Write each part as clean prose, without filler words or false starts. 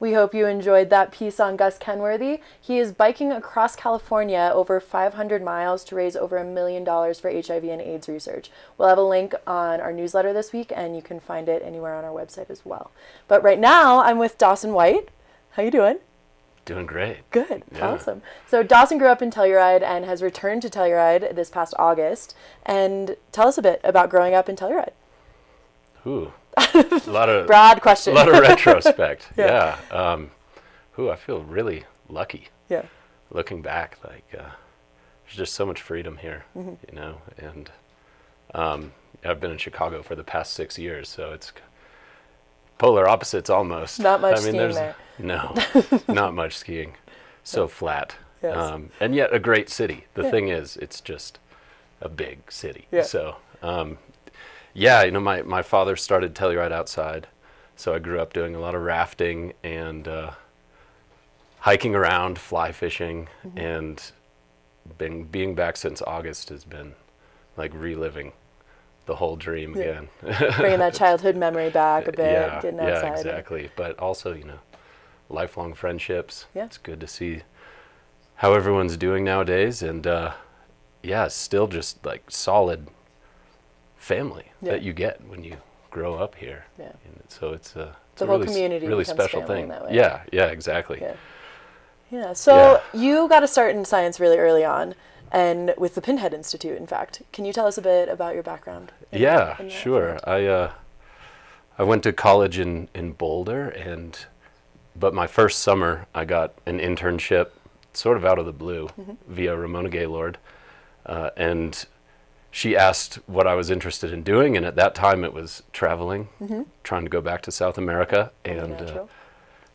We hope you enjoyed that piece on Gus Kenworthy. He is biking across California over 500 miles to raise over $1 million for HIV and AIDS research. We'll have a link on our newsletter this week, and you can find it anywhere on our website as well. But right now, I'm with Dawson White. How you doing? Doing great. Good. Yeah. Awesome. So Dawson grew up in Telluride and has returned to Telluride this past August. And tell us a bit about growing up in Telluride. Ooh. A lot of broad question. A lot of retrospect. Yeah. I feel really lucky. Yeah. Looking back, like there's just so much freedom here, you know. And I've been in Chicago for the past 6 years, so it's polar opposites almost. Not much skiing there. No, not much skiing. So flat. Yes. And yet a great city. The thing is, it's just a big city. Yeah. So. Yeah, you know, my father started Telluride outside, so I grew up doing a lot of rafting and hiking around, fly fishing, and being back since August has been like reliving the whole dream again. Bringing that childhood memory back a bit, getting outside. Yeah, exactly. But also, you know, lifelong friendships. Yeah. It's good to see how everyone's doing nowadays, and still just like solid family that you get when you grow up here. Yeah. And so it's a whole community really special thing. That way. Yeah, exactly. Yeah. So you got to start in science really early on, and with the Pinhead Institute, in fact. Can you tell us a bit about your background? In sure. I went to college in Boulder, but my first summer I got an internship sort of out of the blue via Ramona Gaylord, and she asked what I was interested in doing, and at that time it was traveling, trying to go back to South America, and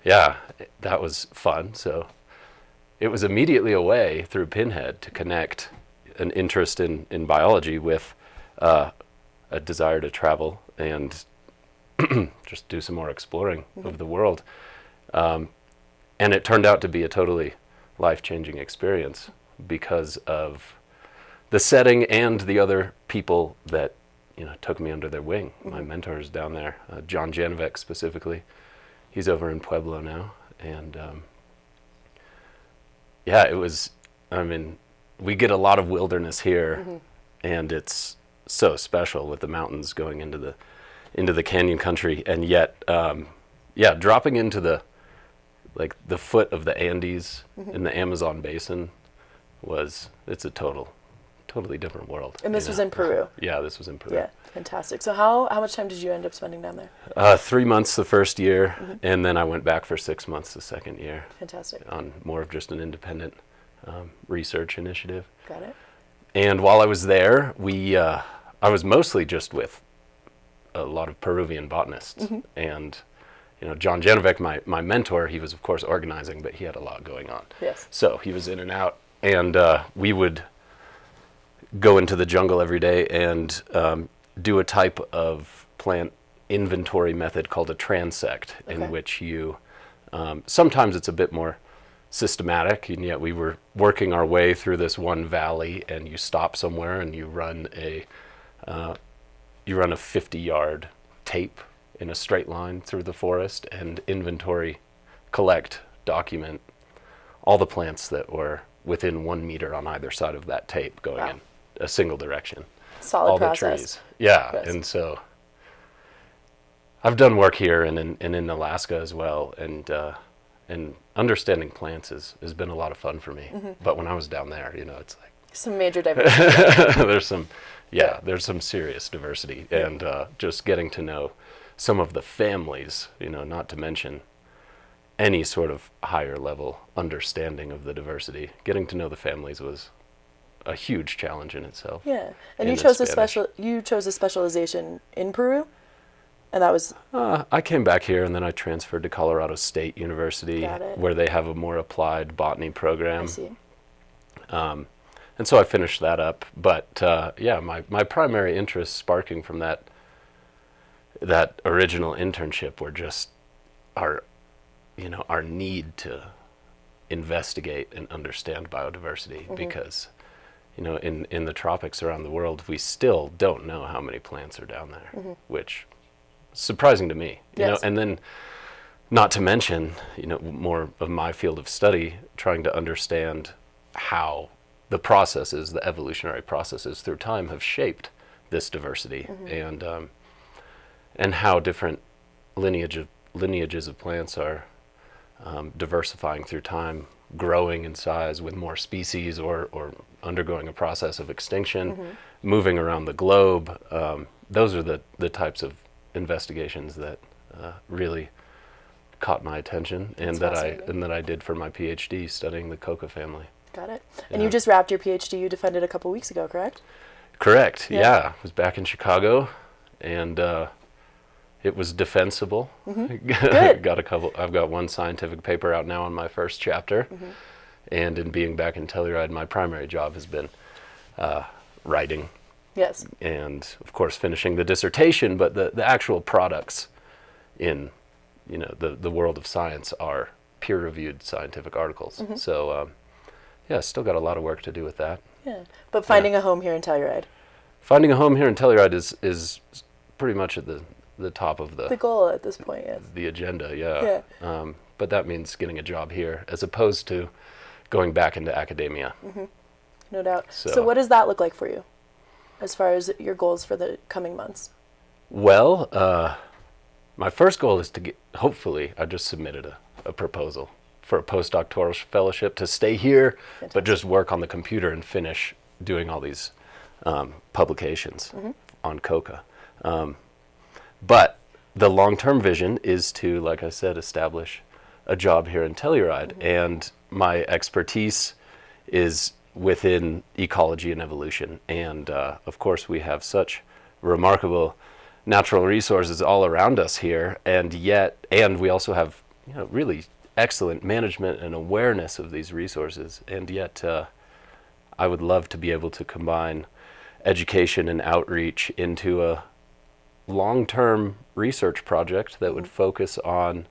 that was fun. So it was immediately a way through Pinhead to connect an interest in biology with a desire to travel and just do some more exploring of the world. And it turned out to be a totally life-changing experience because of the setting and the other people that, you know, took me under their wing. My mentors down there, John Janovic specifically. He's over in Pueblo now. And it was, I mean, we get a lot of wilderness here, and it's so special with the mountains going into the canyon country, and yet, dropping into the foot of the Andes in the Amazon basin it's a totally different world. And this was in Peru. Yeah, this was in Peru. Yeah, fantastic. So how much time did you end up spending down there? 3 months the first year, and then I went back for 6 months the second year. Fantastic. On more of just an independent research initiative. Got it. And while I was there, I was mostly just with a lot of Peruvian botanists. And, you know, John Janovic, my mentor, he was of course organizing, but he had a lot going on. Yes. So he was in and out, and we would go into the jungle every day and do a type of plant inventory method called a transect, in which you, sometimes it's a bit more systematic, and yet we were working our way through this one valley, and you stop somewhere and you run a 50-yard tape in a straight line through the forest and inventory, collect, document all the plants that were within 1 meter on either side of that tape going in a single direction. Solid all process. The trees. Yeah, yes. And so I've done work here and in Alaska as well, and understanding plants has been a lot of fun for me. But when I was down there, you know, it's like some major diversity. there's some serious diversity, and just getting to know some of the families, you know, not to mention any sort of higher level understanding of the diversity. Getting to know the families was a huge challenge in itself. Yeah, and you chose a specialization in Peru, and that was. I came back here, and then I transferred to Colorado State University, where they have a more applied botany program. I see. And so I finished that up. But my primary interests sparking from that original internship were just our need to investigate and understand biodiversity, because in the tropics around the world, we still don't know how many plants are down there, which is surprising to me. You know, and then not to mention, more of my field of study, trying to understand how the processes, the evolutionary processes through time have shaped this diversity, and how different lineages of plants are diversifying through time, growing in size with more species, or undergoing a process of extinction, moving around the globe. Those are the types of investigations that really caught my attention, and that I did for my PhD, studying the coca family. Got it. And you just wrapped your PhD. You defended a couple weeks ago, correct? Correct. Yeah. I was back in Chicago, and it was defensible. Good. I've got one scientific paper out now on my first chapter, and in being back in Telluride, my primary job has been writing. Yes. And of course finishing the dissertation, but the actual products in the world of science are peer-reviewed scientific articles. So yeah, still got a lot of work to do with that. Yeah, but finding a home here in Telluride. Finding a home here in Telluride is pretty much at the top of the goal at this point. Yes. The agenda. Yeah. But that means getting a job here as opposed to going back into academia. No doubt. So what does that look like for you, as far as your goals for the coming months? Well, my first goal is to hopefully, I just submitted a proposal for a postdoctoral fellowship to stay here. Fantastic. But just work on the computer and finish doing all these publications on coca. But the long-term vision is to, like I said, establish a job here in Telluride. And my expertise is within ecology and evolution. And of course, we have such remarkable natural resources all around us here, and we also have really excellent management and awareness of these resources, and yet I would love to be able to combine education and outreach into a long-term research project that would focus on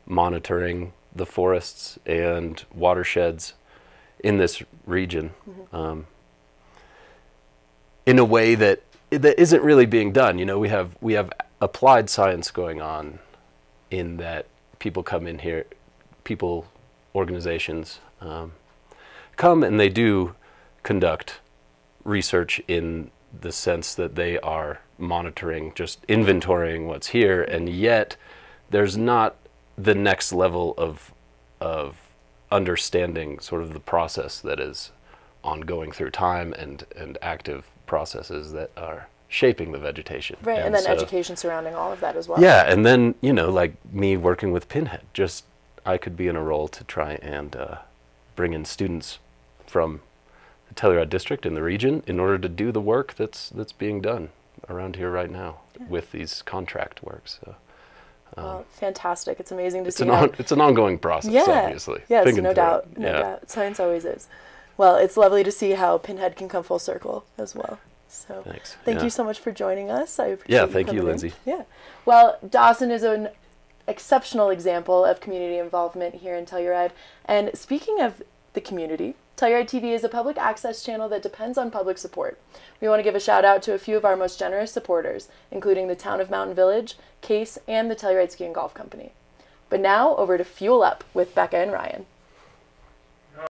monitoring the forests and watersheds in this region in a way that isn't really being done. We have applied science going on, in that people come in here, organizations come and they do conduct research in the sense that they are monitoring, just inventorying what's here, and yet there's not the next level of understanding sort of the process that is ongoing through time, and active processes that are shaping the vegetation. Right, and then education surrounding all of that as well. Yeah, and then, like me working with Pinhead, just I could be in a role to try and bring in students from the Telluride district in the region in order to do the work that's being done around here right now with these contract works. So, well, fantastic. It's amazing to see. It's an ongoing process, obviously. Yes, no doubt. No doubt. Science always is. Well, it's lovely to see how Pinhead can come full circle as well. So thanks. Thank you so much for joining us. I appreciate you thank you, Lindsay. Yeah. Well, Dawson is an exceptional example of community involvement here in Telluride. And speaking of the community, Telluride TV is a public access channel that depends on public support. We want to give a shout out to a few of our most generous supporters, including the Town of Mountain Village, Case, and the Telluride Ski and Golf Company. But now over to Fuel Up with Becca and Ryan.